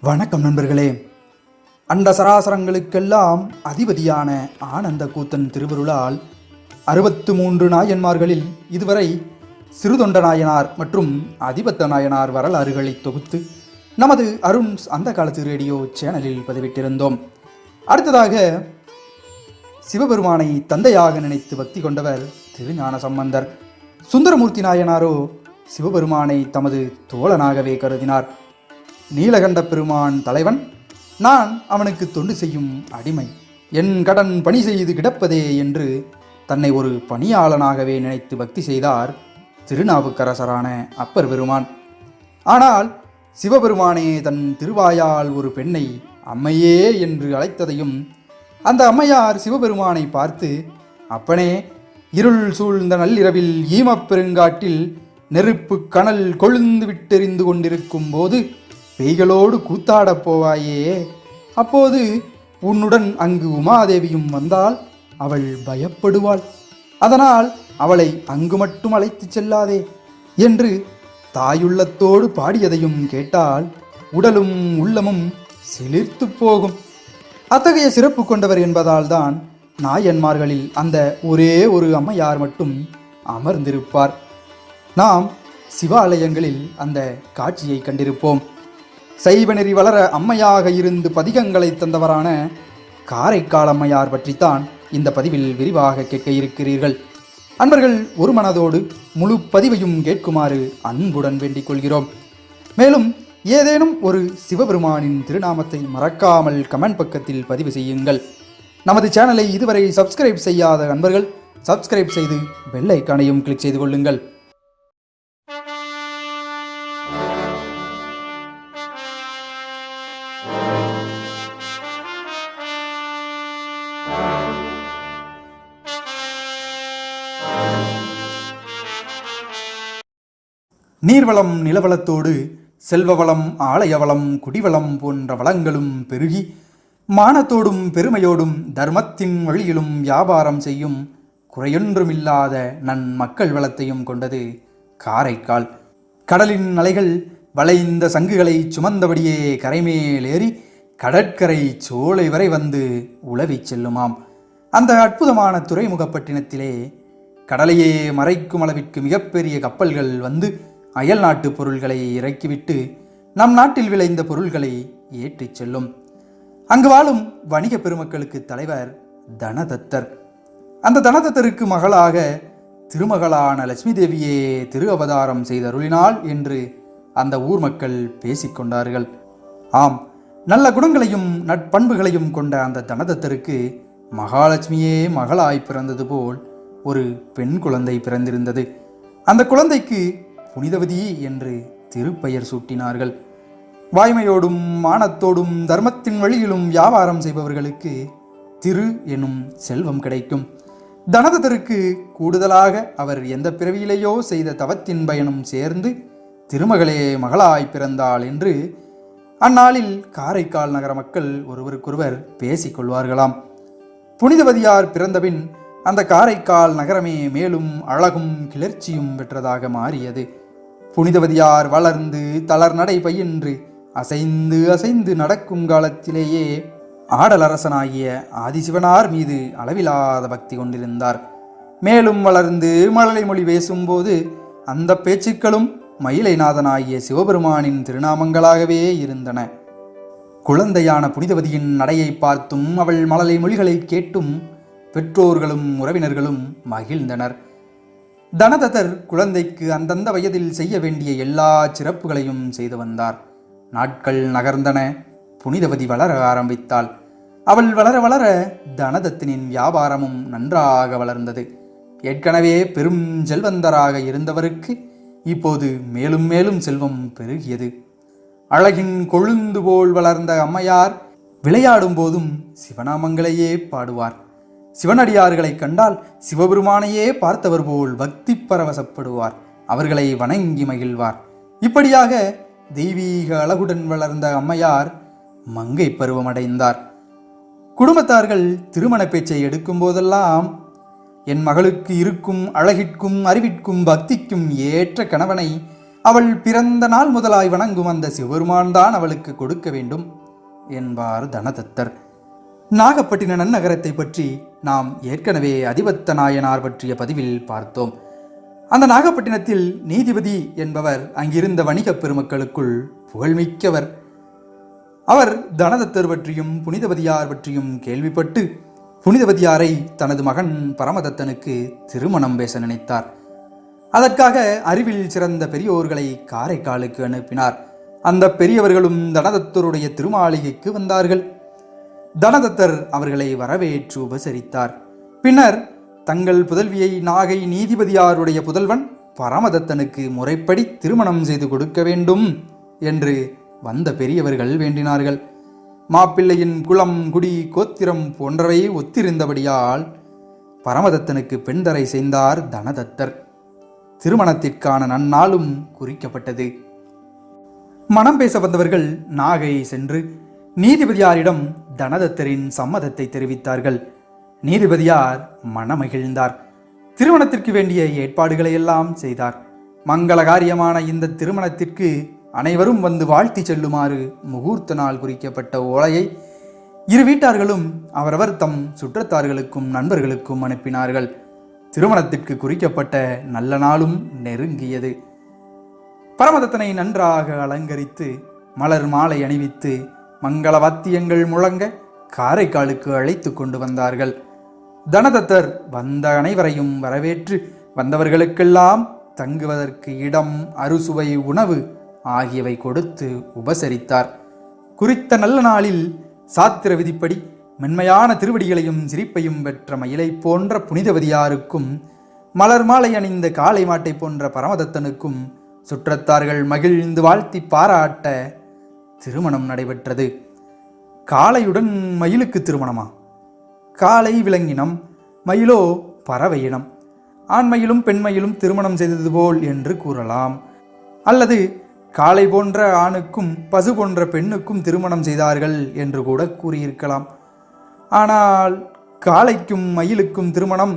வணக்கம் நண்பர்களே. அண்ட சராசரங்களுக்கெல்லாம் அதிபதியான ஆனந்த கூத்தன் திருவருளால் 63 நாயன்மார்களில் இதுவரை சிறுதொண்ட நாயனார் மற்றும் அதிபத்த நாயனார் வரலாறுகளை தொகுத்து நமது அருண்ஸ் அந்த காலத்து ரேடியோ சேனலில் பதிவிட்டிருந்தோம். அடுத்ததாக சிவபெருமானை தந்தையாக நினைத்து பக்தி கொண்டவர் திருஞான சம்பந்தர். சுந்தரமூர்த்தி நாயனாரோ சிவபெருமானை தமது தோழனாகவே கருதினார். நீலகண்ட பெருமான் தலைவன், நான் அவனுக்கு தொண்டு செய்யும் அடிமை, என் கடன் பணி செய்து கிடப்பதே என்று தன்னை ஒரு பணியாளனாகவே நினைத்து பக்தி செய்தார் திருநாவுக்கரசரான அப்பர் பெருமான். ஆனால் சிவபெருமானே தன் திருவாயால் ஒரு பெண்ணை அம்மையே என்று அழைத்ததையும் அந்த அம்மையார் சிவபெருமானை பார்த்து, அப்பனே, இருள் சூழ்ந்த நள்ளிரவில் ஈமப்பெருங்காட்டில் நெருப்பு கனல் கொழுந்து விட்டெறிந்து கொண்டிருக்கும் போது பேய்களோடு கூத்தாடப் போவாயே, அப்போது உன்னுடன் அங்கு உமாதேவியும் வந்தால் அவள் பயப்படுவாள், அதனால் அவளை அங்கு மட்டும் அழைத்துச் செல்லாதே என்று தாயுள்ளத்தோடு பாடியதையும் கேட்டால் உடலும் உள்ளமும் சிலிர்த்து போகும். அத்தகைய சிறப்பு கொண்டவர் என்பதால் தான் நாயன்மார்களில் அந்த ஒரே ஒரு அம்மையார் மட்டும் அமர்ந்திருப்பார். நாம் சிவாலயங்களில் அந்த காட்சியை கண்டிருப்போம். சைவநெறி வளர அம்மையாக இருந்து பதிகங்களை தந்தவரான காரைக்கால் அம்மையார் பற்றித்தான் இந்த பதிவில் விரிவாக கேட்க இருக்கிறீர்கள். அன்பர்கள் ஒரு மனதோடு முழு பதிவையும் கேட்குமாறு அன்புடன் வேண்டிக் கொள்கிறோம். மேலும் ஏதேனும் ஒரு சிவபெருமானின் திருநாமத்தை மறக்காமல் கமெண்ட் பக்கத்தில் பதிவு செய்யுங்கள். நமது சேனலை இதுவரை சப்ஸ்கிரைப் செய்யாத அன்பர்கள் சப்ஸ்கிரைப் செய்து பெல் ஐக்கானையும் கிளிக் செய்து கொள்ளுங்கள். நீர்வளம் நிலவளத்தோடு செல்வவளம் ஆலயவளம் குடிவளம் போன்ற வளங்களும் பெருகி மானத்தோடும் பெருமையோடும் தர்மத்தின் வழியிலும் வியாபாரம் செய்யும் குறையொன்றுமில்லாத நன் மக்கள் வளத்தையும் கொண்டது காரைக்கால். கடலின் அலைகள் வளைந்த சங்குகளை சுமந்தபடியே கரைமேல் ஏறி கடற்கரை சோலை வரை வந்து உலவி செல்லுமாம். அந்த அற்புதமான துறைமுகப்பட்டினத்திலே கடலையே மறைக்கும் அளவிற்கு மிகப்பெரிய கப்பல்கள் வந்து அயல் நாட்டு பொருள்களை இறக்கிவிட்டு நம் நாட்டில் விளைந்த பொருள்களை ஏற்றிச் செல்லும். அங்கு வாழும் வணிக பெருமக்களுக்கு தலைவர் தனதத்தர். அந்த தனதத்தருக்கு மகளாக திருமகளான லட்சுமி தேவியே திரு அவதாரம் செய்தருளினாள் என்று அந்த ஊர் மக்கள் பேசிக்கொண்டார்கள். ஆம், நல்ல குணங்களையும் நட்பண்புகளையும் கொண்ட அந்த தனதத்தருக்கு மகாலட்சுமியே மகளாய் பிறந்தது போல் ஒரு பெண் குழந்தை பிறந்திருந்தது. அந்த குழந்தைக்கு புனிதவதி என்று திருப்பெயர் சூட்டினார்கள். வாய்மையோடும் மானத்தோடும் தர்மத்தின் வழியிலும் வியாபாரம் செய்பவர்களுக்கு திரு எனும் செல்வம் கிடைக்கும். தனதத்தருக்கு கூடுதலாக அவர் எந்த பிறவியிலேயோ செய்த தவத்தின் பயனும் சேர்ந்து திருமகளே மகளாய் பிறந்தாள் என்று அந்நாளில் காரைக்கால் நகர மக்கள் ஒருவருக்கொருவர் பேசிக்கொள்வார்களாம். புனிதவதியார் பிறந்தபின் அந்த காரைக்கால் நகரமே மேலும் அழகும் கிளர்ச்சியும் பெற்றதாக மாறியது. புனிதவதியார் வளர்ந்து தளர் நடை பயின்று அசைந்து அசைந்து நடக்கும் காலத்திலேயே ஆடலரசனாகிய ஆதிசிவனார் மீது அளவிலாத பக்தி கொண்டிருந்தார். மேலும் வளர்ந்து மழலை மொழி பேசும்போது அந்த பேச்சுக்களும் மயிலைநாதனாகிய சிவபெருமானின் திருநாமங்களாகவே இருந்தன. குழந்தையான புனிதவதியின் நடையை பார்த்தும் அவள் மழலை மொழிகளை கேட்டும் பெற்றோர்களும் உறவினர்களும் மகிழ்ந்தனர். தனதத்தர் குழந்தைக்கு அந்தந்த வயதில் செய்ய வேண்டிய எல்லா சிறப்புகளையும் செய்து வந்தார். நாட்கள் நகர்ந்தன. புனிதவதி வளர ஆரம்பித்தாள். அவள் வளர வளர தனதத்தனின் வியாபாரமும் நன்றாக வளர்ந்தது. ஏற்கனவே பெரும் செல்வந்தராக இருந்தவருக்கு இப்போது மேலும் மேலும் செல்வம் பெருகியது. அழகின் கொழுந்து போல் வளர்ந்த அம்மையார் விளையாடும் போதும் சிவநாமங்களையே பாடுவார். சிவனடியார்களை கண்டால் சிவபெருமானையே பார்த்தவர் போல் பக்தி பரவசப்படுவார். அவர்களை வணங்கி மகிழ்வார். இப்படியாக தெய்வீக அழகுடன் வளர்ந்த அம்மையார் மங்கை பருவமடைந்தார். குடும்பத்தார்கள் திருமண பேச்சை எடுக்கும் போதெல்லாம், என் மகளுக்கு இருக்கும் அழகிற்கும் அறிவிற்கும் பக்திக்கும் ஏற்ற கணவனை அவள் பிறந்த நாள் முதலாய் வணங்கும் அந்த சிவபெருமான் தான் அவளுக்கு கொடுக்க வேண்டும் என்பார் தனதத்தர். நாகப்பட்டின நன்னகரத்தை பற்றி நாம் ஏற்கனவே அதிபத்த நாயனார் பற்றிய பதிவில் பார்த்தோம். அந்த நாகப்பட்டினத்தில் நீதிபதி என்பவர் அங்கிருந்த வணிகப் பெருமக்களுக்குள் புகழ்மிக்கவர். அவர் தனதத்தர் பற்றியும் புனிதவதியார் பற்றியும் கேள்விப்பட்டு புனிதவதியாரை தனது மகன் பரமதத்தனுக்கு திருமணம் பேச நினைத்தார். அதற்காக அறிவில் சிறந்த பெரியோர்களை காரைக்காலுக்கு அனுப்பினார். அந்த பெரியவர்களும் தனதத்தருடைய திருமாளிகைக்கு வந்தார்கள். தனதத்தர் அவர்களை வரவேற்று உபசரித்தார். பின்னர் தங்கள் புதல்வியை நாகை நீதிபதியாருடைய புதல்வன் பரமதத்தனுக்கு முறைப்படி திருமணம் செய்து கொடுக்க வேண்டும் என்று வந்த பெரியவர்கள் வேண்டினார்கள். மாப்பிள்ளையின் குலம், குடி, கோத்திரம் போன்றவை ஒத்திருந்தபடியால் பரமதத்தனுக்கு பெண்தரை செய்தார் தனதத்தர். திருமணத்திற்கான நன்னாளும் குறிக்கப்பட்டது. மனம் பேச வந்தவர்கள் நாகை சென்று நீதிபதியாரிடம் தனதத்தரின் சம்மதத்தை தெரிவித்தார்கள். நீதிபதியார் மனமகிழ்ந்தார். திருமணத்திற்கு வேண்டிய ஏற்பாடுகளை எல்லாம் செய்தார். மங்களகாரியமான இந்த திருமணத்திற்கு அனைவரும் வந்து வாழ்த்தி செல்லுமாறு முகூர்த்த நாள் குறிக்கப்பட்ட ஓலையை இரு வீட்டார்களும் அவரவர் தம் சுற்றத்தார்களுக்கும் நண்பர்களுக்கும் அனுப்பினார்கள். திருமணத்திற்கு குறிக்கப்பட்ட நல்ல நாளும் நெருங்கியது. பரமதத்தனை நன்றாக அலங்கரித்து மலர் மாலை அணிவித்து மங்கள வாத்தியங்கள் முழங்க காரைக்காலுக்கு அழைத்து கொண்டு வந்தார்கள். தனதத்தர் வந்த அனைவரையும் வரவேற்று வந்தவர்களுக்கெல்லாம் தங்குவதற்கு இடம், அறுசுவை உணவு ஆகியவை கொடுத்து உபசரித்தார். குறித்த நல்ல நாளில் சாத்திர விதிப்படி மென்மையான திருவடிகளையும் சிரிப்பையும் பெற்ற மயிலை போன்ற புனிதவதியாருக்கும் மலர் மாலை அணிந்த காளை மாட்டை போன்ற பரமதத்தனுக்கும் சுற்றத்தார்கள் மகிழ்ந்து வாழ்த்தி பாராட்ட திருமணம் நடைபெற்றது. காளையுடன் மயிலுக்கு திருமணமா? காளை விலங்கினம், மயிலோ பறவை இனம். ஆண்மயிலும் பெண்மயிலும் திருமணம் செய்தது போல் என்று கூறலாம். அல்லது காளை போன்ற ஆணுக்கும் பசு போன்ற பெண்ணுக்கும் திருமணம் செய்தார்கள் என்று கூட கூறியிருக்கலாம். ஆனால் காளைக்கும் மயிலுக்கும் திருமணம்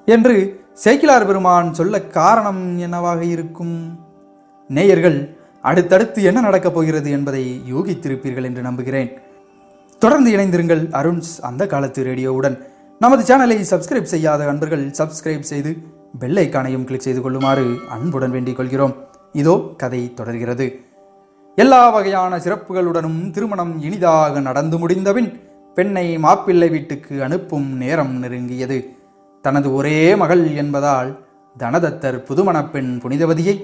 என்று சேக்கிழார் பெருமான் சொல்ல காரணம் என்னவாக இருக்கும்? நேயர்கள் அடுத்தடுத்து என்ன நடக்கப் போகிறது என்பதை யூகித்திருப்பீர்கள் என்று நம்புகிறேன். தொடர்ந்து இணைந்திருங்கள் அருண்ஸ் அந்த காலத்து ரேடியோவுடன். நமது சேனலை சப்ஸ்கிரைப் செய்யாத அன்பர்கள் சப்ஸ்கிரைப் செய்து பெல் ஐகானையும் கிளிக் செய்து கொள்ளுமாறு அன்புடன் வேண்டிக் கொள்கிறோம். இதோ கதை தொடர்கிறது. எல்லா வகையான சிறப்புகளுடனும் திருமணம் இனிதாக நடந்து முடிந்தபின் பெண்ணை மாப்பிள்ளை வீட்டுக்கு அனுப்பும் நேரம் நெருங்கியது. தனது ஒரே மகள் என்பதால் தனதத்தர் புதுமணப்பெண் புனிதவதியை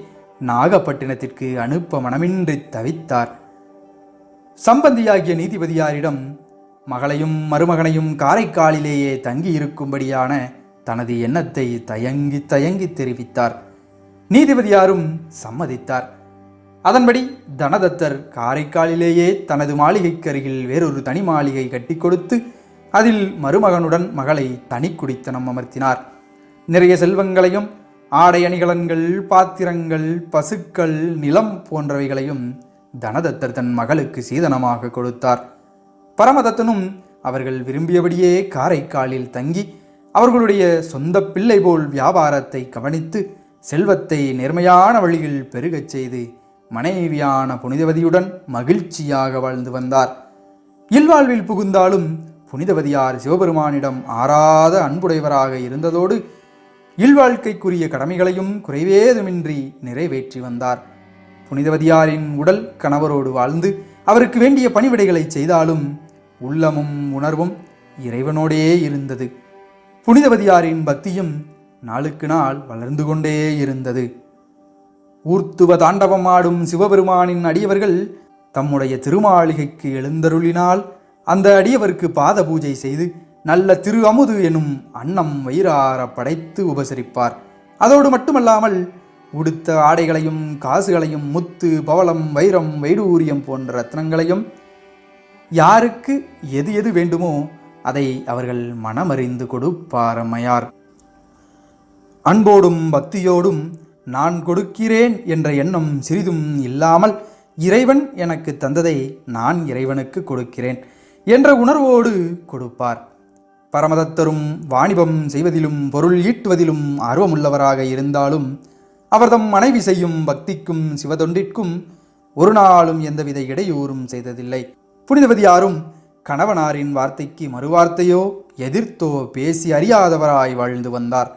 நாகப்பட்டினத்திற்கு அனுப்ப மனமின்றி தவித்தார். சம்பந்தியாகிய நீதிபதியாரிடம் மகளையும் மருமகனையும் காரைக்காலிலேயே தங்கியிருக்கும்படியான தனது எண்ணத்தை தயங்கி தயங்கி தெரிவித்தார். நீதிபதியாரும் சம்மதித்தார். அதன்படி தனதத்தர் காரைக்காலிலேயே தனது மாளிகைக்கு அருகில் வேறொரு தனி மாளிகை கட்டி கொடுத்து அதில் மருமகனுடன் மகளை தனி குடித்தனம் அமர்த்தினார். நிறைய செல்வங்களையும் ஆடை அணிகலன்கள், பாத்திரங்கள், பசுக்கள், நிலம் போன்றவைகளையும் தனதத்தர் தன் மகளுக்கு சீதனமாக கொடுத்தார். பரமதத்தனும் அவர்கள் விரும்பியபடியே காரைக்காலில் தங்கி அவர்களுடைய சொந்த பிள்ளை போல் வியாபாரத்தை கவனித்து செல்வத்தை நேர்மையான வழியில் பெருகச் செய்து மனைவியான புனிதவதியுடன் மகிழ்ச்சியாக வாழ்ந்து வந்தார். இல்வாழ்வில் புகுந்தாலும் புனிதவதியார் சிவபெருமானிடம் ஆறாத அன்புடையவராக இருந்ததோடு இல்வாழ்க்கைக்குரிய கடமைகளையும் குறைவேதுமின்றி நிறைவேற்றி வந்தார். புனிதவதியாரின் உடல் கணவரோடு வாழ்ந்து அவருக்கு வேண்டிய பணிவிடைகளை செய்தாலும் உள்ளமும் உணர்வும் இறைவனோடே இருந்தது. புனிதவதியாரின் பக்தியும் நாளுக்கு நாள் வளர்ந்து கொண்டே இருந்தது. ஊர்த்துவ தாண்டவம் ஆடும் சிவபெருமானின் அடியவர்கள் தம்முடைய திருமாளிகைக்கு எழுந்தருளினால் அந்த அடியவருக்கு பாத பூஜை செய்து நல்ல திரு அமுது எனும் அன்னம் வயிறார படைத்து உபசரிப்பார். அதோடு மட்டுமல்லாமல் உடுத்த ஆடைகளையும் காசுகளையும் முத்து, பவளம், வைரம், வைடூரியம் போன்ற ரத்னங்களையும் யாருக்கு எது எது வேண்டுமோ அதை அவர்கள் மனமறிந்து கொடுப்பார் அம்மையார். அன்போடும் பக்தியோடும் நான் கொடுக்கிறேன் என்ற எண்ணம் சிறிதும் இல்லாமல் இறைவன் எனக்கு தந்ததை நான் இறைவனுக்கு கொடுக்கிறேன் என்ற உணர்வோடு கொடுப்பார். பரமதத்தரும் வாணிபம் செய்வதிலும் பொருள் ஈட்டுவதிலும் ஆர்வமுள்ளவராக இருந்தாலும் அவர்தம் மனைவி செய்யும் பக்திக்கும் சிவதொண்டிற்கும் ஒரு நாளும் எந்தவித இடையூறும் செய்ததில்லை. புனிதவதியாரும் கணவனாரின் வார்த்தைக்கு மறுவார்த்தையோ எதிர்த்தோ பேசி அறியாதவராய் வாழ்ந்து வந்தார்.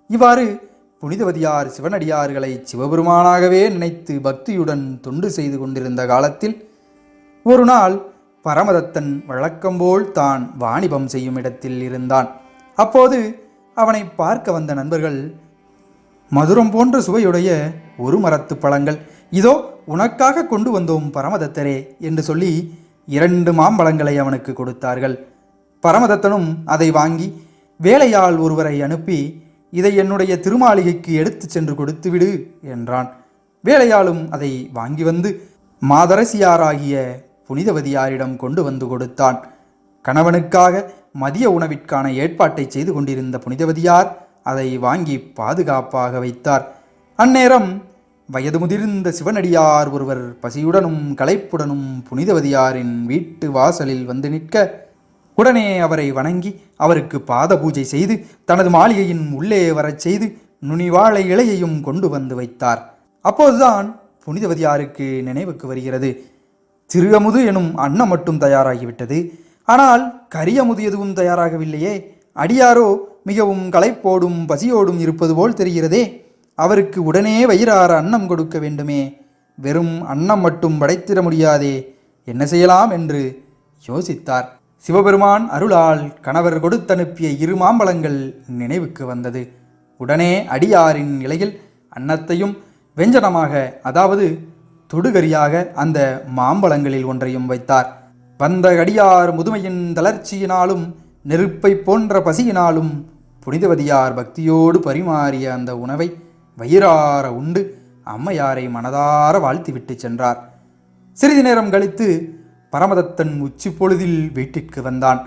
இவ்வாறு புனிதவதியார் சிவனடியார்களை சிவபெருமானாகவே நினைத்து பக்தியுடன் தொண்டு செய்து கொண்டிருந்த காலத்தில் ஒரு நாள் பரமதத்தன் வழக்கம்போல் தான் வாணிபம் செய்யும் இடத்தில் இருந்தான். அப்போது அவனை பார்க்க வந்த நண்பர்கள், மதுரம் போன்ற சுவையுடைய ஒரு மரத்து பழங்கள் இதோ உனக்காக கொண்டு வந்தோம் பரமதத்தரே என்று சொல்லி 2 மாம்பழங்களை அவனுக்கு கொடுத்தார்கள். பரமதத்தனும் அதை வாங்கி வேலையாள் ஒருவரை அனுப்பி, இதை என்னுடைய திருமாளிகைக்கு எடுத்துச் சென்று கொடுத்துவிடு என்றான். வேலையாளும் அதை வாங்கி வந்து மாதரசியாராகிய புனிதவதியாரிடம் கொண்டு வந்து கொடுத்தான். கணவனுக்காக மதிய உணவிற்கான ஏற்பாட்டை செய்து கொண்டிருந்த புனிதவதியார் அதை வாங்கி பாதுகாப்பாக வைத்தார். அந்நேரம் வயது முதிர்ந்த சிவனடியார் ஒருவர் பசியுடனும் களைப்புடனும் புனிதவதியாரின் வீட்டு வாசலில் வந்து நிற்க, உடனே அவரை வணங்கி அவருக்கு பாத பூஜை செய்து தனது மாளிகையின் உள்ளே வரச் செய்து நுனிவாழை இலையையும் கொண்டு வந்து வைத்தார். அப்போதுதான் புனிதவதியாருக்கு நினைவுக்கு வருகிறது, சிறுஅமுது எனும் அன்னம் மட்டும் தயாராகிவிட்டது, ஆனால் கரியமுது எதுவும் தயாராகவில்லையே. அடியாரோ மிகவும் களைப்போடும் பசியோடும் இருப்பது போல் தெரிகிறதே. அவருக்கு உடனே வயிறார அன்னம் கொடுக்க வேண்டுமே. வெறும் அன்னம் மட்டும் படைத்திட முடியாதே, என்ன செய்யலாம் என்று யோசித்தார். சிவபெருமான் அருளால் கணவர் கொடுத்தனுப்பிய 2 மாம்பழங்கள் நினைவுக்கு வந்தது. உடனே அடியாரின் இலையில் அன்னத்தையும் வெஞ்சனமாக, அதாவது தொடுகரியாக அந்த மாம்பழங்களில் ஒன்றையும் வைத்தார். வந்த அடியார் முதுமையின் தளர்ச்சியினாலும் நெருப்பை போன்ற பசியினாலும் புனிதவதியார் பக்தியோடு பரிமாறிய அந்த உணவை வயிறார உண்டு அம்மையாரை மனதார வாழ்த்திவிட்டு சென்றார். சிறிது நேரம் கழித்து பரமதத்தன் உச்சி பொழுதில் வீட்டிற்கு வந்தான்.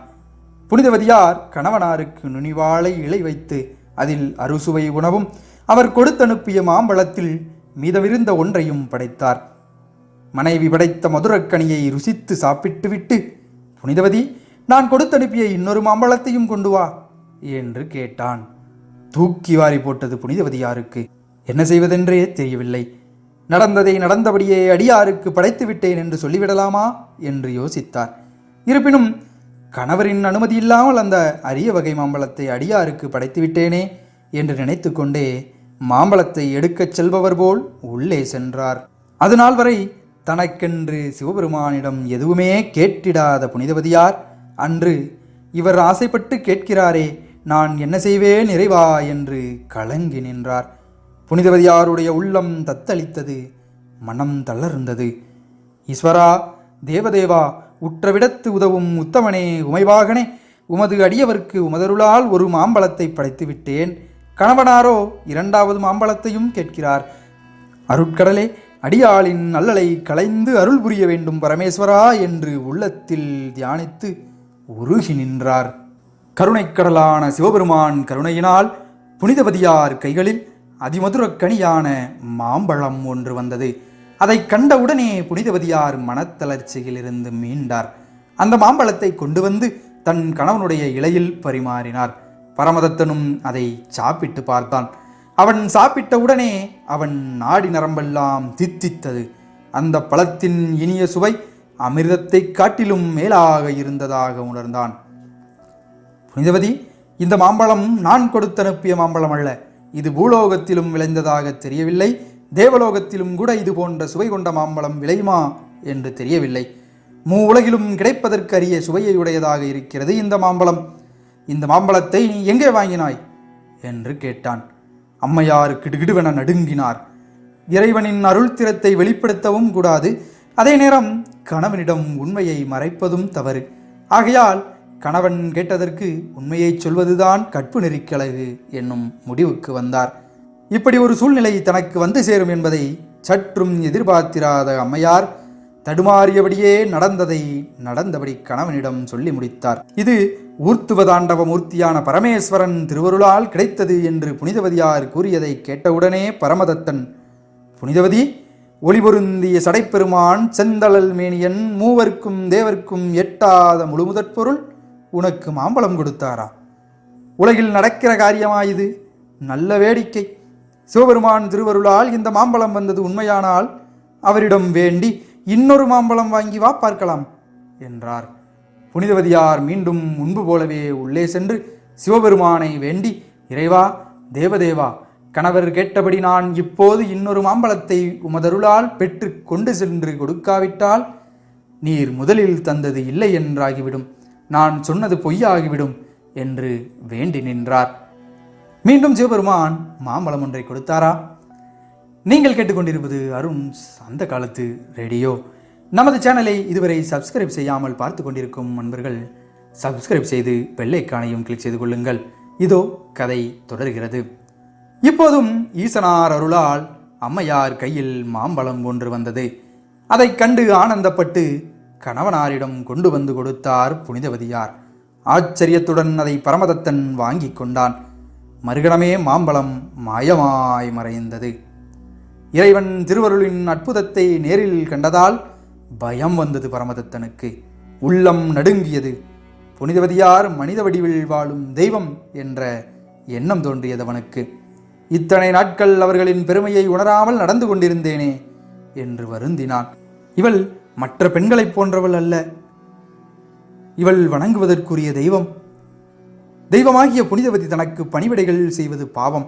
புனிதவதியார் கணவனாருக்கு நுனிவாளை இலை வைத்து அதில் அறுசுவை உணவும் அவர் கொடுத்தனுப்பிய மாம்பழத்தில் மீதமிருந்த ஒன்றையும் படைத்தார். மனைவி படைத்த மதுரக்கனியை ருசித்து சாப்பிட்டுவிட்டு, புனிதவதி, நான் கொடுத்தனுப்பிய இன்னொரு மாம்பழத்தையும் கொண்டு வா என்று கேட்டான். தூக்கி வாரி போட்டது புனிதவதியாருக்கு. என்ன செய்வதென்றே தெரியவில்லை. நடந்ததை நடந்தபடியே அடியாருக்கு படைத்து விட்டேன் என்று சொல்லிவிடலாமா என்று யோசித்தார். இருப்பினும் கணவரின் அனுமதி இல்லாமல் அந்த அரிய வகை மாம்பழத்தை அடியாருக்கு படைத்து விட்டேனே என்று நினைத்து கொண்டே மாம்பழத்தை எடுக்கச் செல்பவர் போல் உள்ளே சென்றார். அதுநாள் வரை தனக்கென்று சிவபெருமானிடம் எதுவுமே கேட்டிடாத புனிதவதியார் அன்று இவர் ஆசைப்பட்டு கேட்கிறாரே, நான் என்ன செய்வேன் இறைவா என்று கலங்கி நின்றார். புனிதவதியாருடைய உள்ளம் தத்தளித்தது, மனம் தளர்ந்தது. ஈஸ்வரா, தேவதேவா, உற்றவிடத்து உதவும் உத்தமனே, உமைவாகனே, உமது அடியவர்க்கு உமதருளால் 1 மாம்பழத்தை படைத்து விட்டேன். கணவனாரோ 2வது மாம்பழத்தையும் கேட்கிறார். அருட்கடலே, அடியாளின் நல்லலை களைந்து அருள் புரிய வேண்டும் பரமேஸ்வரா என்று உள்ளத்தில் தியானித்து உருகி நின்றார். கருணைக்கடலான சிவபெருமான் கருணையினால் புனிதவதியார் கைகளில் அதிமதுரக்கனியான மாம்பழம் ஒன்று வந்தது. அதை கண்டவுடனே புனிதவதியார் மனத்தளர்ச்சியிலிருந்து மீண்டார். அந்த மாம்பழத்தை கொண்டு வந்து தன் கணவனுடைய இலையில் பரிமாறினார். பரமதத்தனும் அதை சாப்பிட்டு பார்த்தான். அவன் சாப்பிட்ட உடனே அவன் நாடி நரம்பெல்லாம் தித்தித்தது. அந்த பழத்தின் இனிய சுவை அமிர்தத்தை காட்டிலும் மேலாக இருந்ததாக உணர்ந்தான். புனிதவதி, இந்த மாம்பழம் நான் கொடுத்தனுப்பிய மாம்பழம் அல்ல. இது பூலோகத்திலும் விளைந்ததாக தெரியவில்லை. தேவலோகத்திலும் கூட இது போன்ற சுவை கொண்ட மாம்பழம் விளையுமா என்று தெரியவில்லை. உலகிலும் கிடைப்பதற்கு அரிய சுவையை உடையதாக இருக்கிறது இந்த மாம்பழம். இந்த மாம்பழத்தை நீ எங்கே வாங்கினாய் என்று கேட்டான். அம்மையார் கிடுகிடுவென நடுங்கினார். இறைவனின் அருள் திறத்தை வெளிப்படுத்தவும் கூடாது, அதே நேரம் கணவனிடம் உண்மையை மறைப்பதும் தவறு. ஆகையால் கணவன் கேட்டதற்கு உண்மையை சொல்வதுதான் கற்பு நெறிக்கழகு என்னும் முடிவுக்கு வந்தார். இப்படி ஒரு சூழ்நிலை தனக்கு வந்து சேரும் என்பதை சற்றும் எதிர்பார்த்திராத அம்மையார் தடுமாறியபடியே நடந்ததை நடந்தபடி கணவனிடம் சொல்லி முடித்தார். இது ஊர்த்துவதாண்டவ மூர்த்தியான பரமேஸ்வரன் திருவருளால் கிடைத்தது என்று புனிதவதியார் கூறியதை கேட்டவுடனே பரமதத்தன், புனிதவதி, ஒளிபொருந்திய சடைப்பெருமான் செந்தளல் மேனியன் மூவர்க்கும் தேவர்க்கும் எட்டாத முழுமுதற் உனக்கு மாம்பழம் கொடுத்தாரா? உலகில் நடக்கிற காரியமாயுது. நல்ல வேடிக்கை. சிவபெருமான் திருவருளால் இந்த மாம்பழம் வந்தது உண்மையானால் அவரிடம் வேண்டி இன்னொரு மாம்பழம் வாங்கி வா பார்க்கலாம் என்றார். புனிதவதியார் மீண்டும் முன்பு போலவே உள்ளே சென்று சிவபெருமானை வேண்டி, இறைவா, தேவதேவா, கணவர் கேட்டபடி நான் இப்போது இன்னொரு மாம்பழத்தை உமதருளால் பெற்று கொண்டு சென்று கொடுக்காவிட்டால் நீர் முதலில் தந்தது இல்லை என்றாகிவிடும், நான் சொன்னது பொய்யாகிவிடும் என்று வேண்டி நின்றார். மீண்டும் சிவபெருமான் மாம்பழம் ஒன்றை கொடுத்தாரா? நீங்கள் கேட்டுக்கொண்டிருப்பது அருண் அந்த காலத்து ரேடியோ. நமது சேனலை இதுவரை சப்ஸ்கிரைப் செய்யாமல் பார்த்து கொண்டிருக்கும் நண்பர்கள் சப்ஸ்கிரைப் செய்து பெல்லைக்கானையும் கிளிக் செய்து கொள்ளுங்கள். இதோ கதை தொடர்கிறது. இப்போதும் ஈசனார் அருளால் அம்மையார் கையில் மாம்பழம் ஒன்று வந்தது. அதை கண்டு ஆனந்தப்பட்டு கணவனாரிடம் கொண்டு வந்து கொடுத்தார் புனிதவதியார். ஆச்சரியத்துடன் அதை பரமதத்தன் வாங்கி கொண்டான். மறுகணமே மாம்பழம் மாயமாய் மறைந்தது. இறைவன் திருவருளின் அற்புதத்தை நேரில் கண்டதால் பயம் வந்தது பரமதத்தனுக்கு. உள்ளம் நடுங்கியது. புனிதவதியார் மனித வடிவில் வாழும் தெய்வம் என்ற எண்ணம் தோன்றியது அவனுக்கு. இத்தனை நாட்கள் அவர்களின் பெருமையை உணராமல் நடந்து கொண்டிருந்தேனே என்று வருந்தினான். இவள் மற்ற பெண்களைப் போன்றவள் அல்ல. இவள் வணங்குவதற்குரிய தெய்வம். தெய்வமாகிய புனிதவதி தனக்கு பணிவிடைகள் செய்வது பாவம்.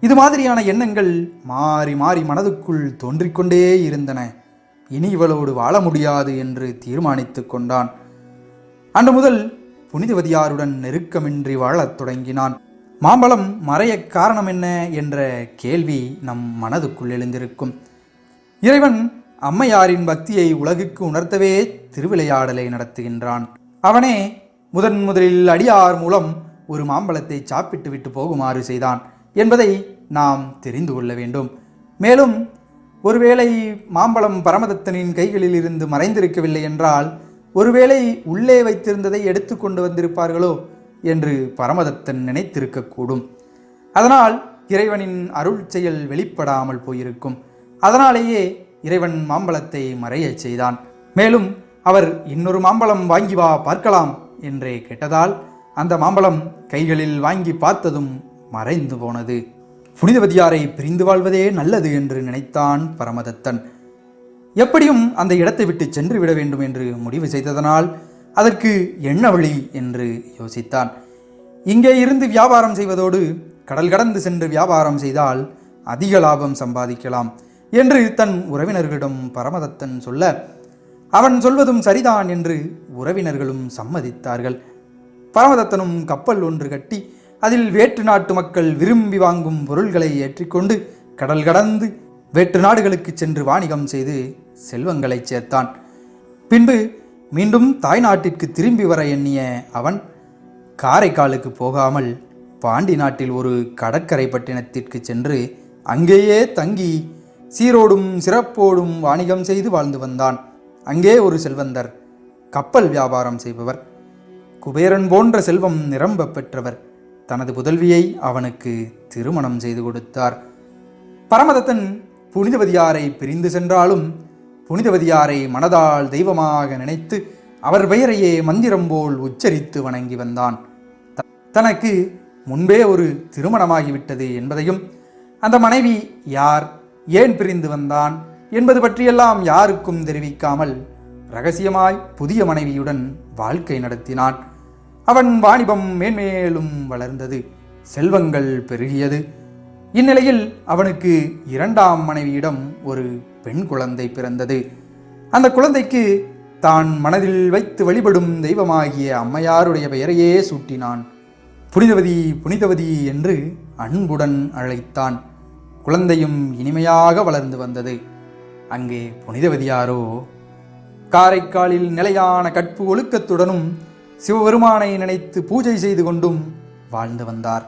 இது மாதிரியான எண்ணங்கள் மாறி மாறி மனதுக்குள் தோன்றிக்கொண்டே இருந்தன. இனி இவளோடு வாழ முடியாது என்று தீர்மானித்து கொண்டான். அன்று முதல் புனிதவதியாருடன் நெருக்கமின்றி வாழத் தொடங்கினான். மாம்பழம் மறைய காரணம் என்ன என்ற கேள்வி நம் மனதுக்குள் எழுந்திருக்கும். இறைவன் அம்மையாரின் பக்தியை உலகுக்கு உணர்த்தவே திருவிளையாடலை நடத்துகின்றான். அவனே முதலில் அடியார் மூலம் ஒரு மாம்பழத்தை சாப்பிட்டு விட்டு போகுமாறு செய்தான் என்பதை நாம் தெரிந்து கொள்ள வேண்டும். மேலும் ஒருவேளை மாம்பழம் பரமதத்தனின் கைகளில் இருந்து மறைந்திருக்கவில்லை என்றால் ஒருவேளை உள்ளே வைத்திருந்ததை எடுத்து கொண்டு வந்திருப்பார்களோ என்று பரமதத்தன் நினைத்திருக்கக்கூடும். அதனால் இறைவனின் அருள் செயல் வெளிப்படாமல் போயிருக்கும். அதனாலேயே இறைவன் மாம்பழத்தை மறையச் செய்தான். மேலும் அவர் இன்னொரு மாம்பழம் வாங்கி வா பார்க்கலாம் என்றே கேட்டதால் அந்த மாம்பழம் கைகளில் வாங்கி பார்த்ததும் மறைந்து போனது. புனிதவதியாரை பிரிந்து வாழ்வதே நல்லது என்று நினைத்தான் பரமதத்தன். எப்படியும் அந்த இடத்தை விட்டு சென்று விட வேண்டும் என்று முடிவு செய்ததனால் அதற்கு என்ன வழி என்று யோசித்தான். இங்கே இருந்து வியாபாரம் செய்வதோடு கடல் கடந்து சென்று வியாபாரம் செய்தால் அதிக லாபம் சம்பாதிக்கலாம் என்று தன் உறவினர்களிடம் பரமதத்தன் சொல்ல, அவன் சொல்வதும் சரிதான் என்று உறவினர்களும் சம்மதித்தார்கள். பரமதத்தனும் கப்பல் ஒன்று கட்டி அதில் வேற்று நாட்டு மக்கள் விரும்பி வாங்கும் பொருள்களை ஏற்றிக்கொண்டு கடல் கடந்து வேற்று நாடுகளுக்கு சென்று வாணிகம் செய்து செல்வங்களை சேர்த்தான். பின்பு மீண்டும் தாய் நாட்டிற்கு திரும்பி வர எண்ணிய அவன் காரைக்காலுக்கு போகாமல் பாண்டி நாட்டில் ஒரு கடற்கரை பட்டினத்திற்கு சென்று அங்கேயே தங்கி சீரோடும் சிறப்போடும் வாணிகம் செய்து வாழ்ந்து வந்தான். அங்கே ஒரு செல்வந்தர், கப்பல் வியாபாரம் செய்பவர், குபேரன் போன்ற செல்வம் நிரம்ப பெற்றவர் தனது புதல்வியை அவனுக்கு திருமணம் செய்து கொடுத்தார். பரமதத்தன் புனிதவதியாரை பிரிந்து சென்றாலும் புனிதவதியாரை மனதால் தெய்வமாக நினைத்து அவர் பெயரையே மந்திரம் போல் உச்சரித்து வணங்கி வந்தான். தனக்கு முன்பே ஒரு திருமணமாகிவிட்டது என்பதையும் அந்த மனைவி யார், ஏன் பிரிந்து வந்தான் என்பது பற்றியெல்லாம் யாருக்கும் தெரிவிக்காமல் இரகசியமாய் புதிய மனைவியுடன் வாழ்க்கை நடத்தினான். அவன் வாணிபம் மேன்மேலும் வளர்ந்தது. செல்வங்கள் பெருகியது. இந்நிலையில் அவனுக்கு இரண்டாம் மனைவியிடம் ஒரு பெண் குழந்தை பிறந்தது. அந்த குழந்தைக்கு தான் மனதில் வைத்து வழிபடும் தெய்வமாகிய அம்மையாருடைய பெயரையே சூட்டினான். புனிதவதி புனிதவதி என்று அன்புடன் அழைத்தான். குழந்தையும் இனிமையாக வளர்ந்து வந்தது. அங்கே புனிதவதியாரோ காரைக்காலில் நிலையான கற்பு ஒழுக்கத்துடனும் சிவபெருமானை நினைத்து பூஜை செய்து கொண்டும் வாழ்ந்து வந்தார்.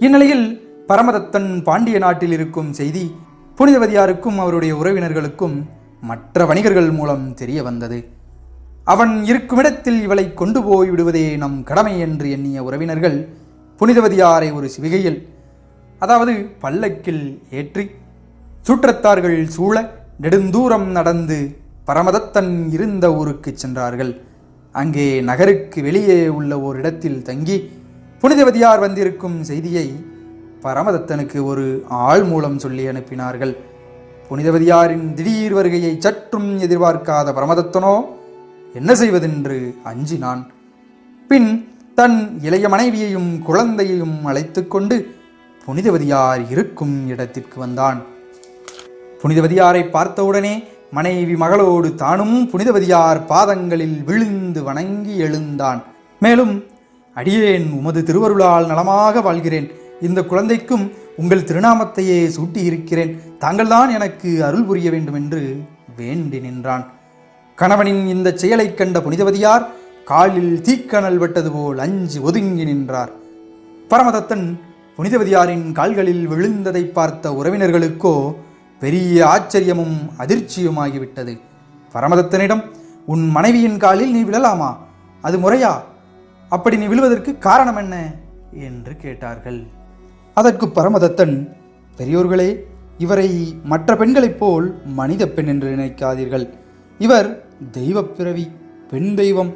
இந்நிலையில் பரமதத்தன் பாண்டிய நாட்டில் இருக்கும் செய்தி புனிதவதியாருக்கும் அவருடைய உறவினர்களுக்கும் மற்ற வணிகர்கள் மூலம் தெரிய வந்தது. அவன் இருக்குமிடத்தில் இவளை கொண்டு போய் விடுவதே நம் கடமை என்று எண்ணிய உறவினர்கள் புனிதவதியாரை ஒரு சிவிகையில், அதாவது பல்லக்கில் ஏற்றி சுற்றத்தார்கள் சூழ நெடுந்தூரம் நடந்து பரமதத்தன் இருந்த ஊருக்கு சென்றார்கள். அங்கே நகருக்கு வெளியே உள்ள ஓரிடத்தில் தங்கி புனிதவதியார் வந்திருக்கும் செய்தியை பரமதத்தனுக்கு ஒரு ஆள் மூலம் சொல்லி அனுப்பினார்கள். புனிதவதியாரின் திடீர் வருகையை சற்றும் எதிர்பார்க்காத பரமதத்தனோ என்ன செய்வதென்று அஞ்சினான். பின் தன் இளைய மனைவியையும் குழந்தையையும் அழைத்து கொண்டு புனிதவதியார் இருக்கும் இடத்திற்கு வந்தான். புனிதவதியாரை பார்த்தவுடனே மனைவி மகளோடு தானும் புனிதவதியார் பாதங்களில் விழுந்து வணங்கி எழுந்தான். மேலும், அடியேன் உமது திருவருளால் நலமாக வாழ்கிறேன். இந்த குழந்தைக்கும் உங்கள் திருநாமத்தையே சூட்டியிருக்கிறேன். தாங்கள்தான் எனக்கு அருள் புரிய வேண்டும் என்று வேண்டி நின்றான். கணவனின் இந்த செயலை கண்ட புனிதவதியார் காலில் தீக்கணல் வெட்டது போல் அஞ்சு ஒதுங்கி நின்றார். பரமதத்தன் புனிதவதியாரின் கால்களில் விழுந்ததை பார்த்த உறவினர்களுக்கோ பெரிய ஆச்சரியமும் அதிர்ச்சியுமாகிவிட்டது. பரமதத்தனிடம், உன் மனைவியின் காலில் நீ விழலாமா? அது முறையா? அப்படி நீ விழுவதற்கு காரணம் என்ன என்று கேட்டார்கள். அதற்கு பரமதத்தன், பெரியோர்களே, இவரை மற்ற பெண்களைப் போல் மனித பெண் என்று நினைக்காதீர்கள். இவர் தெய்வப் பிறவி, பெண் தெய்வம்.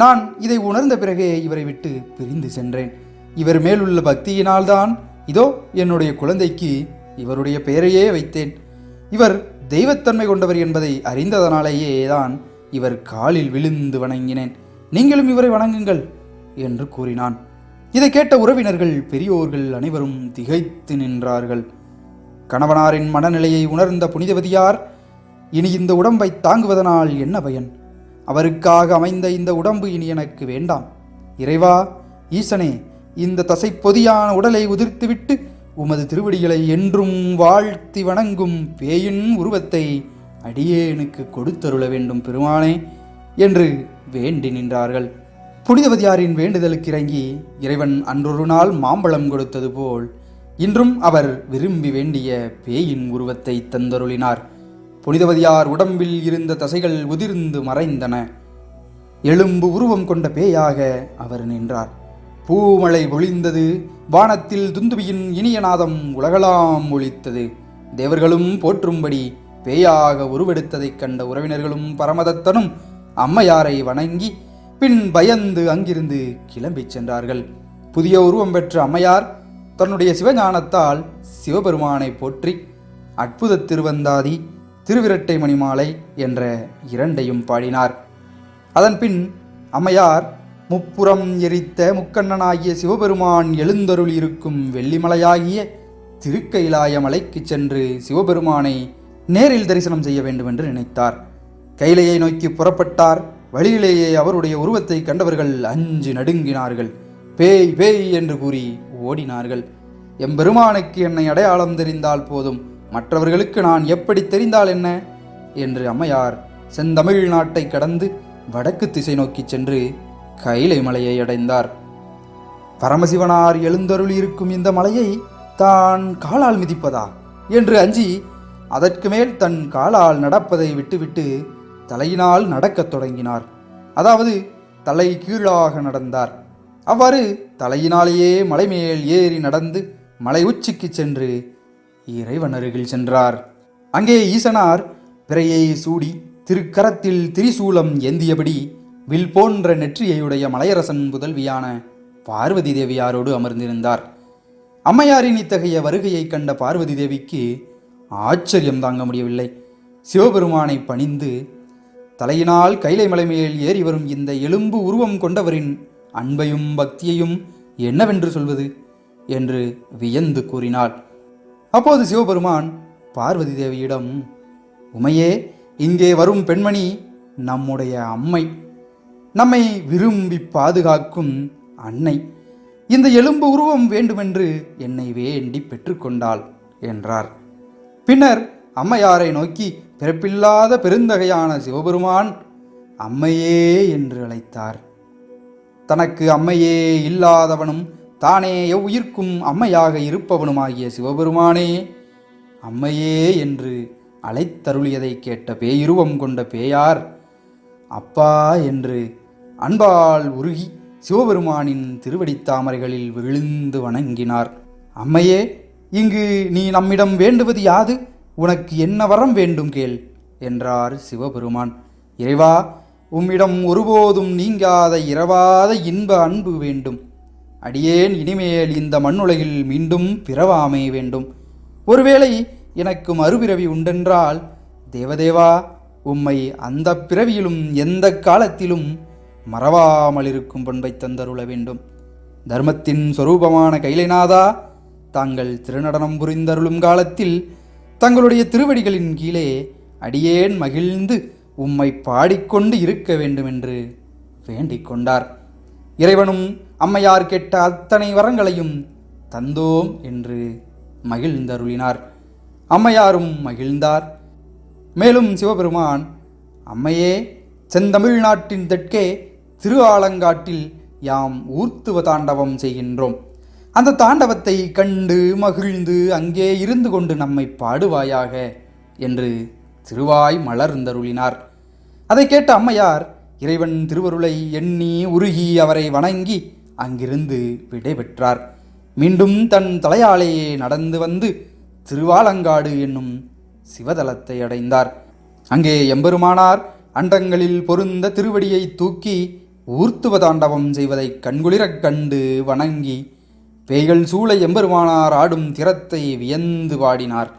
நான் இதை உணர்ந்த பிறகே இவரை விட்டு பிரிந்து சென்றேன். இவர் மேலுள்ள பக்தியினால்தான் இதோ என்னுடைய குழந்தைக்கு இவருடைய பெயரையே வைத்தேன். இவர் தெய்வத்தன்மை கொண்டவர் என்பதை அறிந்ததனாலேயே தான் இவர் காலில் விழுந்து வணங்கினேன். நீங்களும் இவரை வணங்குங்கள் என்று கூறினான். இதை கேட்ட உறவினர்கள், பெரியோர்கள் அனைவரும் திகைத்து நின்றார்கள். கணவனாரின் மனநிலையை உணர்ந்த புனிதவதியார், இனி இந்த உடம்பை தாங்குவதனால் என்ன பயன்? அவருக்காக அமைந்த இந்த உடம்பு இனி எனக்கு வேண்டாம். இறைவா, ஈசனே, இந்த தசை பொதியான உடலை உதிர்த்துவிட்டு உமது திருவடிகளை என்றும் வாழ்த்தி வணங்கும் பேயின் உருவத்தை அடியேனுக்கு கொடுத்தருள வேண்டும் பெருமானே என்று வேண்டி நின்றார்கள். புனிதவதியாரின் வேண்டுதலுக்கு இறங்கி இறைவன் அன்றொரு நாள் மாம்பழம் கொடுத்தது போல் இன்றும் அவர் விரும்பி வேண்டிய பேயின் உருவத்தை தந்தருளினார். புனிதவதியார் உடம்பில் இருந்த தசைகள் உதிர்ந்து மறைந்தன. எலும்பு உருவம் கொண்ட பேயாக அவர் நின்றார். பூமழை பொழிந்தது. வானத்தில் துந்துபியின் இனிய நாதம் உலகலாம் ஒலித்தது. தேவர்களும் போற்றும்படி பேயாக உருவெடுத்ததைக் கண்ட உறவினர்களும் பரமதத்தனும் அம்மையாரை வணங்கி பின் பயந்து அங்கிருந்து கிளம்பிச் சென்றார்கள். புதிய உருவம் பெற்ற அம்மையார் தன்னுடைய சிவஞானத்தால் சிவபெருமானை போற்றி அற்புத திருவந்தாதி, திருவிரட்டை மணிமாலை என்ற இரண்டையும் பாடினார். அதன்பின் அம்மையார் முப்புறம் எரித்த முக்கண்ணனாகிய சிவபெருமான் எழுந்தருள் இருக்கும் வெள்ளிமலையாகிய திருக்கைலாய மலைக்கு சென்று சிவபெருமானை நேரில் தரிசனம் செய்ய வேண்டும் என்று நினைத்தார். கைலையை நோக்கி புறப்பட்டார். வழியிலேயே அவருடைய உருவத்தை கண்டவர்கள் அஞ்சு நடுங்கினார்கள். பேய் பேய் என்று கூறி ஓடினார்கள். எம்பெருமானுக்கு என்னை அடையாளம் தெரிந்தால் போதும், மற்றவர்களுக்கு நான் எப்படி தெரிந்தால் என்ன என்று அம்மையார் செந்தமிழ் நாட்டை கடந்து வடக்கு திசை நோக்கி சென்று கைலை மலையை அடைந்தார். பரமசிவனார் எழுந்தருளி இருக்கும் இந்த மலையை தான் காலால் மிதிப்பதா என்று அஞ்சி அதற்கு மேல் தன் காலால் நடப்பதை விட்டுவிட்டு தலையினால் நடக்கத் தொடங்கினார். அதாவது தலை கீழாக நடந்தார். அவ்வாறு தலையினாலேயே மலைமேல் ஏறி நடந்து மலை உச்சிக்கு சென்று இறைவன் அருகில் சென்றார். அங்கே ஈசனார் பிறையை சூடி திருக்கரத்தில் திரிசூலம் ஏந்தியபடி வில் போன்ற நெற்றியையுடைய மலையரசன் புதல்வியான பார்வதி தேவியாரோடு அமர்ந்திருந்தார். அம்மையாரின் இத்தகைய வருகையை கண்ட பார்வதி தேவிக்கு ஆச்சரியம் தாங்க முடியவில்லை. சிவபெருமானை பணிந்து தலையினால் கைலை மலை மேல் ஏறி வரும் இந்த எலும்பு உருவம் கொண்டவரின் அன்பையும் பக்தியையும் என்னவென்று சொல்வது என்று வியந்து கூறினாள். அப்போது சிவபெருமான் பார்வதி தேவியிடம், உமையே, இங்கே வரும் பெண்மணி நம்முடைய அம்மை, நம்மை விரும்பி பாதுகாக்கும் அன்னை. இந்த எலும்பு உருவம் வேண்டுமென்று என்னை வேண்டி பெற்றுக்கொண்டாள் என்றார். பின்னர் அம்மையாரை நோக்கி பிறப்பில்லாத பெருந்தகையான சிவபெருமான் அம்மையே என்று அழைத்தார். தனக்கு அம்மையே இல்லாதவனும் தானே எவ்வுயிர்க்கும் அம்மையாக இருப்பவனுமாகிய சிவபெருமானே அம்மையே என்று அழைத்தருளியதை கேட்ட பேயுருவம் கொண்ட பேயார் அப்பா என்று அன்பால் உருகி சிவபெருமானின் திருவடித் தாமரைகளில் விழுந்து வணங்கினார். அம்மையே, இங்கு நீ நம்மிடம் வேண்டுவது யாது? உனக்கு என்ன வரம் வேண்டும் கேள் என்றார் சிவபெருமான். இறைவா, உம்மிடம் ஒருபோதும் நீங்காத இரவாத இன்ப அன்பு வேண்டும். அடியேன் இனிமேல் இந்த மண்ணுலகில் மீண்டும் பிறவாமே வேண்டும். ஒருவேளை எனக்கு மறுபிறவி உண்டென்றால் தேவதேவா, உம்மை அந்த பிறவியிலும் எந்த காலத்திலும் மறவாமல் இருக்கும் பண்பை தந்தருள வேண்டும். தர்மத்தின் சொரூபமான கைலைநாதா, தாங்கள் திருநடனம் புரிந்தருளும் காலத்தில் தங்களுடைய திருவடிகளின் கீழே அடியேன் மகிழ்ந்து உம்மை பாடிக்கொண்டு இருக்க வேண்டுமென்று வேண்டிக் கொண்டார். இறைவனும் அம்மையார் கேட்ட அத்தனை வரங்களையும் தந்தோம் என்று மகிழ்ந்தருளினார். அம்மையாரும் மகிழ்ந்தார். மேலும் சிவபெருமான், அம்மையே, செந்தமிழ்நாட்டின் தெற்கே திருஆலங்காட்டில் யாம் ஊர்த்துவ தாண்டவம் செய்கின்றோம். அந்த தாண்டவத்தை கண்டு மகிழ்ந்து அங்கே இருந்து கொண்டு நம்மை பாடுவாயாக என்று திருவாய் மலர்ந்தருளினார். அதை கேட்ட அம்மையார் இறைவன் திருவருளை எண்ணி உருகி அவரை வணங்கி அங்கிருந்து விடைபெற்றார். மீண்டும் தன் தலையாலேயே நடந்து வந்து திருவாலங்காடு என்னும் சிவதலத்தை அடைந்தார். அங்கே எம்பெருமானார் அண்டங்களில் பொருந்த திருவடியை தூக்கி ஊர்த்துவ தாண்டவம் செய்வதை கண்குளிரக் கண்டு வணங்கி பேய்கள் சூழ எம்பெருமானார் ஆடும் திறத்தை வியந்து பாடினார்.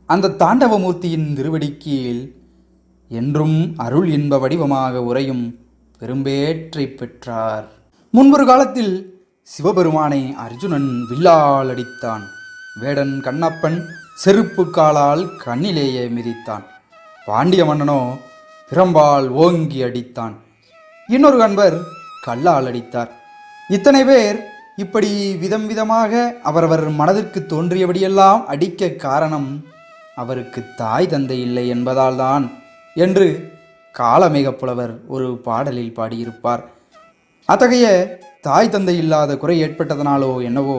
அந்த தாண்டவமூர்த்தியின் திருவடி கீழ் என்றும் அருள் இன்ப வடிவமாக உறையும் பெரும்பேற்றை பெற்றார். முன்பொரு காலத்தில் சிவபெருமானை அர்ஜுனன் வில்லால் அடித்தான். வேடன் கண்ணப்பன் செருப்பு காலால் கண்ணிலேயே மிதித்தான். பாண்டிய மன்னனோ பிரம்பால் ஓங்கி அடித்தான். இன்னொரு அன்பர் கல்லால் அடித்தார். இத்தனை பேர் இப்படி விதம் விதமாக அவரவர் மனதிற்கு தோன்றியபடியெல்லாம் அடிக்க காரணம் அவருக்கு தாய் தந்தை இல்லை என்பதால்தான் என்று காளமேகப் புலவர் ஒரு பாடலில் பாடியிருப்பார். அத்தகைய தாய் தந்தை இல்லாத குறை ஏற்பட்டதனாலோ என்னவோ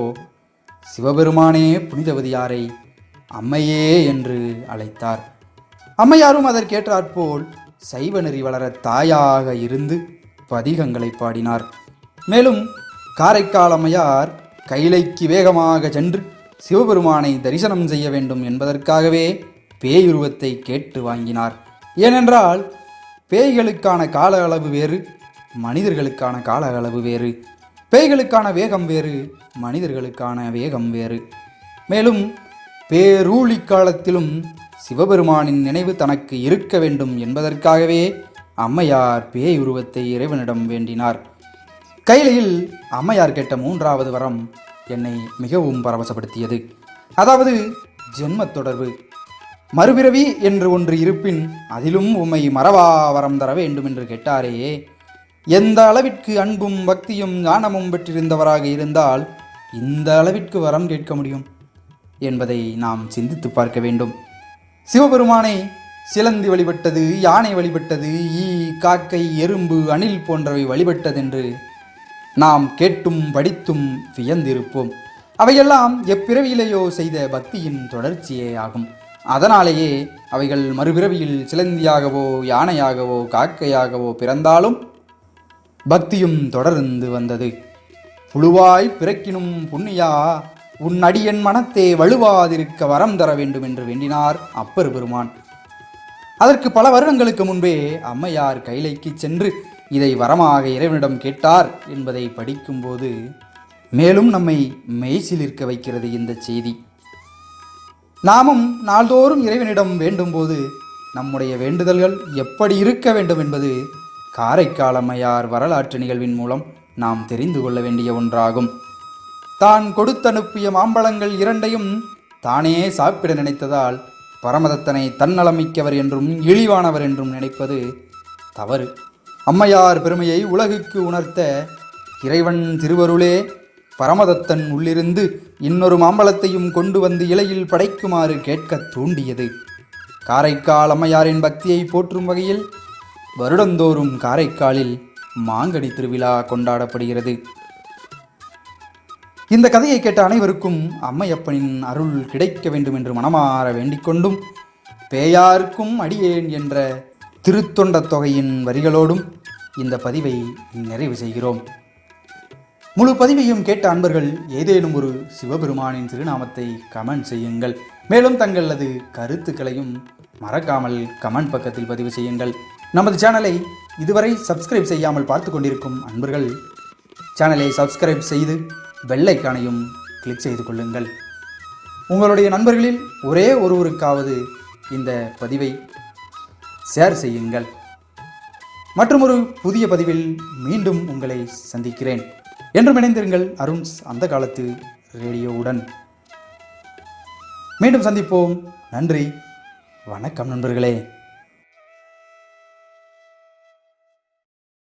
சிவபெருமானே புனிதவதியாரை அம்மையே என்று அழைத்தார். அம்மையாரும் அதற்கேற்றாற்போல் சைவ நெறி வளர தாயாக இருந்து பதிகங்களை பாடினார். மேலும் காரைக்கால் அம்மையார் கைலைக்கு வேகமாக சென்று சிவபெருமானை தரிசனம் செய்ய வேண்டும் என்பதற்காகவே பேயுருவத்தை கேட்டு வாங்கினார். ஏனென்றால் பேய்களுக்கான கால அளவு வேறு, மனிதர்களுக்கான கால அளவு வேறு. பேய்களுக்கான வேகம் வேறு, மனிதர்களுக்கான வேகம் வேறு. மேலும் பேரூழி காலத்திலும் சிவபெருமானின் நினைவு தனக்கு இருக்க வேண்டும் என்பதற்காகவே அம்மையார் பேய் உருவத்தை இறைவனிடம் வேண்டினார். கைலையில் அம்மையார் கேட்ட மூன்றாவது வரம் என்னை மிகவும் பரவசப்படுத்தியது. அதாவது ஜென்மத் தொடர்பு. மறுபிறவி என்று ஒன்று இருப்பின் அதிலும் உம்மை மறவா வரம் தர வேண்டும் என்று கேட்டாரே, எந்த அளவிற்கு அன்பும் பக்தியும் ஞானமும் பெற்றிருந்தவராக இருந்தால் இந்த அளவிற்கு வரம் கேட்க முடியும் என்பதை நாம் சிந்தித்து பார்க்க வேண்டும். சிவபெருமானை சிலந்தி வழிபட்டது, யானை வழிபட்டது, ஈ, காக்கை, எறும்பு, அணில் போன்றவை வழிபட்டதென்று நாம் கேட்டும் படித்தும் வியந்திருப்போம். அவையெல்லாம் எப்பிறவியிலேயோ செய்த பக்தியின் தொடர்ச்சியே ஆகும். அதனாலேயே அவைகள் மறுபிறவியில் சிலந்தியாகவோ யானையாகவோ காக்கையாகவோ பிறந்தாலும் பக்தியும் தொடர்ந்து வந்தது. புழுவாய் பிறக்கினும் புண்ணியா, உன் அடியன் மனத்தே வலுவாதிருக்க வரம் தர வேண்டும் என்று வேண்டினார் அப்பர் பெருமான். அதற்கு பல வருடங்களுக்கு முன்பே அம்மையார் கைலைக்கு சென்று இதை வரமாக இறைவனிடம் கேட்டார் என்பதை படிக்கும்போது மேலும் நம்மை மெய்சிலிருக்க வைக்கிறது இந்த செய்தி. நாமும் நாள்தோறும் இறைவனிடம் வேண்டும்போது நம்முடைய வேண்டுதல்கள் எப்படி இருக்க வேண்டும் என்பது காரைக்கால் அம்மையார் வரலாற்று நிகழ்வின் மூலம் நாம் தெரிந்து கொள்ள வேண்டிய ஒன்றாகும். தான் கொடுத்தனுப்பிய மாம்பழங்கள் இரண்டையும் தானே சாப்பிட நினைத்ததால் பரமதத்தனை தன்னலமிக்கவர் என்றும் இழிவானவர் என்றும் நினைப்பது தவறு. அம்மையார் பெருமையை உலகுக்கு உணர்த்த இறைவன் திருவருளே பரமதத்தன் உள்ளிருந்து இன்னொரு மாம்பழத்தையும் கொண்டு வந்து இலையில் படைக்குமாறு கேட்க தூண்டியது. காரைக்கால் அம்மையாரின் பக்தியை போற்றும் வகையில் வருடந்தோறும் காரைக்காலில் மாங்கனி திருவிழா கொண்டாடப்படுகிறது. இந்த கதையை கேட்ட அனைவருக்கும் அம்மையப்பனின் அருள் கிடைக்க வேண்டும் என்று மனமாற வேண்டிக்கொண்டும் பேயாருக்கும் அடியேன் என்ற திருத்தொண்ட தொகையின் வரிகளோடும் இந்த பதிவை நிறைவு செய்கிறோம். முழு பதிவையும் கேட்ட அன்பர்கள் ஏதேனும் ஒரு சிவபெருமானின் திருநாமத்தை கமெண்ட் செய்யுங்கள். மேலும் தங்களது கருத்துக்களையும் மறக்காமல் கமெண்ட் பக்கத்தில் பதிவு செய்யுங்கள். நமது சேனலை இதுவரை சப்ஸ்கிரைப் செய்யாமல் பார்த்து கொண்டிருக்கும் அன்பர்கள் சேனலை சப்ஸ்கிரைப் செய்து பெல் ஐக்கானையும் கிளிக் செய்து கொள்ளுங்கள். உங்களுடைய நண்பர்களில் ஒரே ஒருவருக்காவது இந்த பதிவை ஷேர் செய்யுங்கள். மற்றொரு புதிய பதிவில் மீண்டும் உங்களை சந்திக்கிறேன். என்றும் இணைந்திருங்கள் அருண்ஸ் அந்த காலத்து ரேடியோவுடன். மீண்டும் சந்திப்போம். நன்றி, வணக்கம் நண்பர்களே.